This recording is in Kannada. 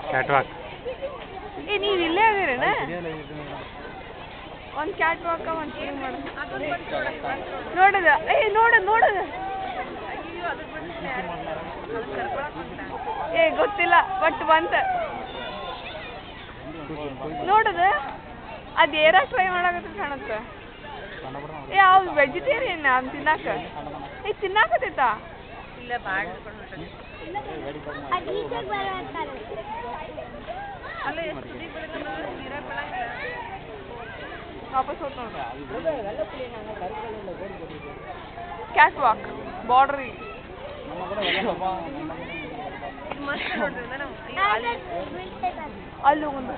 ಕ್ಯಾಟ್ ವಾಕ್ ನೀವು ಇಲ್ಲೇ ಆಗಿರೇನ ಒಂದು ಕ್ಯಾಟ್ ವಾಕ ಒಂದು ಫಿಲ್ಮ್ ನೋಡೋದು ನೋಡೋದು ಗೊತ್ತಿಲ್ಲ ಬಟ್ ಬಂತ ನೋಡೋದು ಅದು ಏರ ಟ್ರೈ ಮಾಡಾಕತ್ತ ಕಾಣುತ್ತೆ ಅವ್ರು ವೆಜಿಟೇರಿಯನ್ ಅವ್ನು ತಿನ್ನಾಕ ತಿನ್ನಾಕತ್ತೈತಾ ಇಲ್ಲ ವಾಪಸ್ ಹೋಗ್ತ ಕ್ಯಾಟ್ ವಾಕ್ ಬಾರ್ಡ್ರಿ ಅಲ್ಲಿ ಹೋಗೋದು